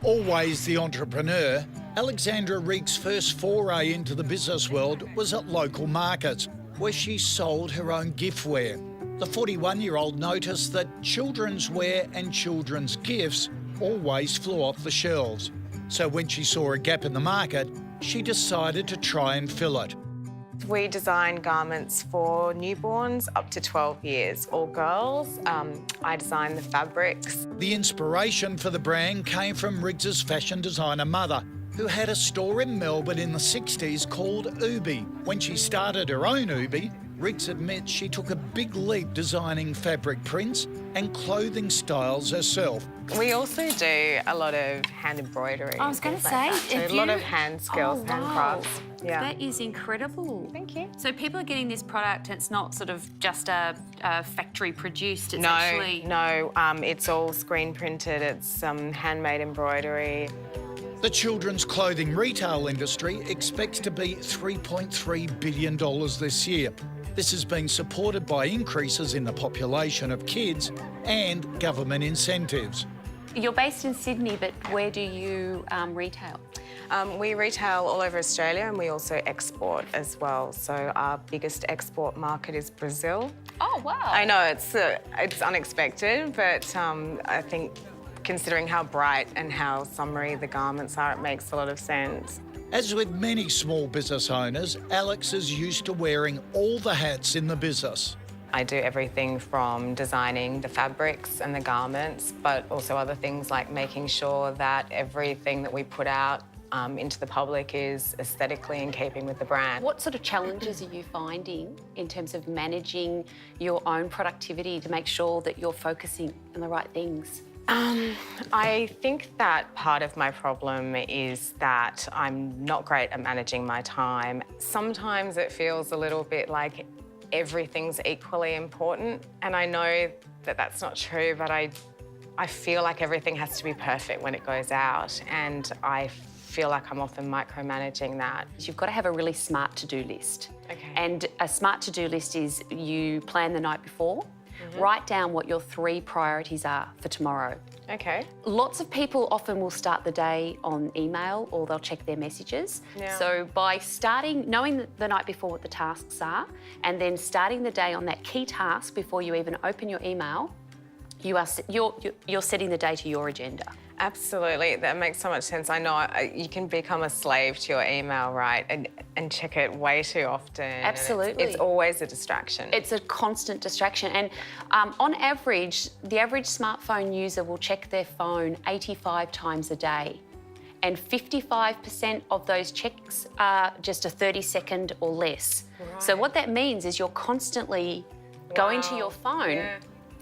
Always the entrepreneur, Alexandra Riggs' first foray into the business world was at local markets, where she sold her own giftware. The 41-year-old noticed that children's wear and children's gifts always flew off the shelves. So when she saw a gap in the market, she decided to try and fill it. We design garments for newborns up to 12 years, all girls. I design the fabrics. The inspiration for the brand came from Riggs' fashion designer mother, who had a store in Melbourne in the 60s called Oobi. When she started her own Oobi, Riggs admits she took a big leap designing fabric prints and clothing styles herself. We also do a lot of hand embroidery. I was going to say, a lot of hand skills, hand crafts. Yeah. That is incredible. Thank you. So people are getting this product, and it's not sort of just a factory produced. It's No, it's all screen printed. It's handmade embroidery. The children's clothing retail industry expects to be $3.3 billion this year. This has been supported by increases in the population of kids and government incentives. You're based in Sydney, but where do you retail? We retail all over Australia, and we also export as well. So our biggest export market is Brazil. Oh, wow. I know, it's unexpected, but I think considering how bright and how summery the garments are, it makes a lot of sense. As with many small business owners, Alex is used to wearing all the hats in the business. I do everything from designing the fabrics and the garments, but also other things like making sure that everything that we put out into the public is aesthetically in keeping with the brand. What sort of challenges are you finding in terms of managing your own productivity to make sure that you're focusing on the right things? I think that part of my problem is that I'm not great at managing my time. Sometimes it feels a little bit like everything's equally important, and I know that that's not true, but I feel like everything has to be perfect when it goes out, and I feel like I'm often micromanaging that. You've got to have a really smart to-do list. Okay. And a smart to-do list is you plan the night before, write down what your 3 priorities are for tomorrow. Okay. Lots of people often will start the day on email, or they'll check their messages. Yeah. So by knowing the night before what the tasks are, and then starting the day on that key task before you even open your email, you're setting the day to your agenda. Absolutely, that makes so much sense. I know you can become a slave to your email, right, and check it way too often. Absolutely. It's always a distraction. It's a constant distraction. And on average, the average smartphone user will check their phone 85 times a day. And 55% of those checks are just a 30-second or less. Right. So what that means is you're constantly going to your phone,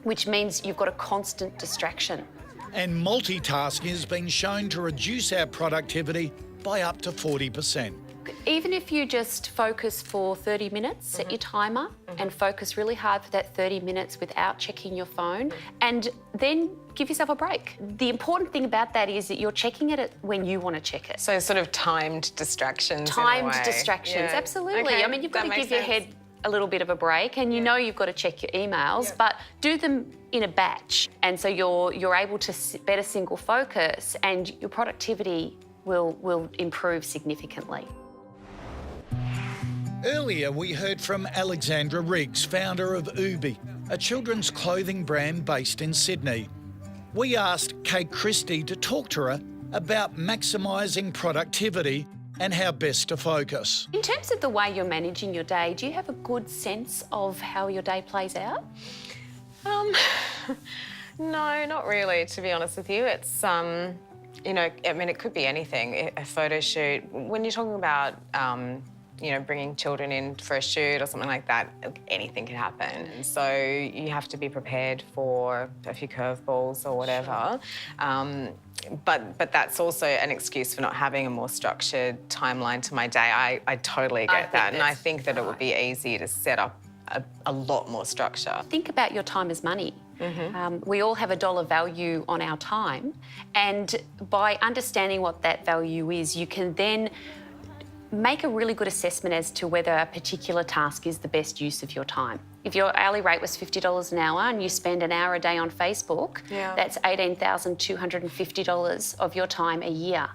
which means you've got a constant distraction. And multitasking has been shown to reduce our productivity by up to 40%. Even if you just focus for 30 minutes, set your timer and focus really hard for that 30 minutes without checking your phone, and then give yourself a break. The important thing about that is that you're checking it when you want to check it. So sort of timed distractions. Timed distractions, Yeah. absolutely. Okay, I mean, you've got to that give makes your sense. head a little bit of a break, and you know you've got to check your emails, but do them in a batch, and so you're able to better single focus, and your productivity will improve significantly. Earlier, we heard from Alexandra Riggs, founder of Oobi, a children's clothing brand based in Sydney. We asked Kate Christie to talk to her about maximising productivity and how best to focus. In terms of the way you're managing your day, do you have a good sense of how your day plays out? No, not really, to be honest with you. It's, you know, I mean, it could be anything, a photo shoot. When you're talking about, you know, bringing children in for a shoot or something like that, anything can happen. And so you have to be prepared for a few curveballs or whatever. But that's also an excuse for not having a more structured timeline to my day. I totally get that. And I think that it would be easy to set up a lot more structure. Think about your time as money. We all have a dollar value on our time, and by understanding what that value is, you can then make a really good assessment as to whether a particular task is the best use of your time. If your hourly rate was $50 an hour and you spend an hour a day on Facebook, that's $18,250 of your time a year.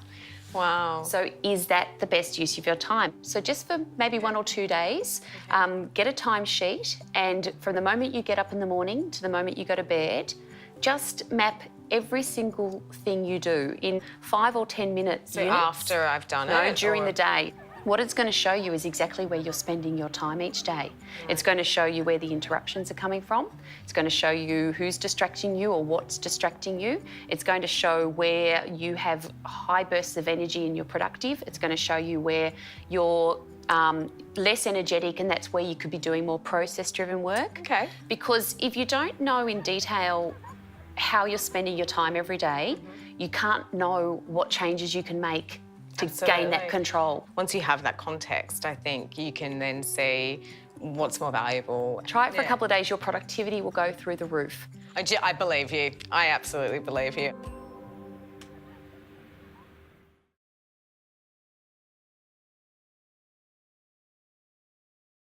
Wow. So is that the best use of your time? So just for maybe 1 or 2 days, get a timesheet, and from the moment you get up in the morning to the moment you go to bed, just map every single thing you do in 5 or 10 minutes. So after I've done it? No, during the day. What it's going to show you is exactly where you're spending your time each day. It's going to show you where the interruptions are coming from. It's going to show you who's distracting you or what's distracting you. It's going to show where you have high bursts of energy and you're productive. It's going to show you where you're less energetic, and that's where you could be doing more process-driven work. Okay. Because if you don't know in detail how you're spending your time every day, you can't know what changes you can make to gain that control. Once you have that context, I think you can then see what's more valuable. Try it for a couple of days, your productivity will go through the roof. I believe you. I absolutely believe you.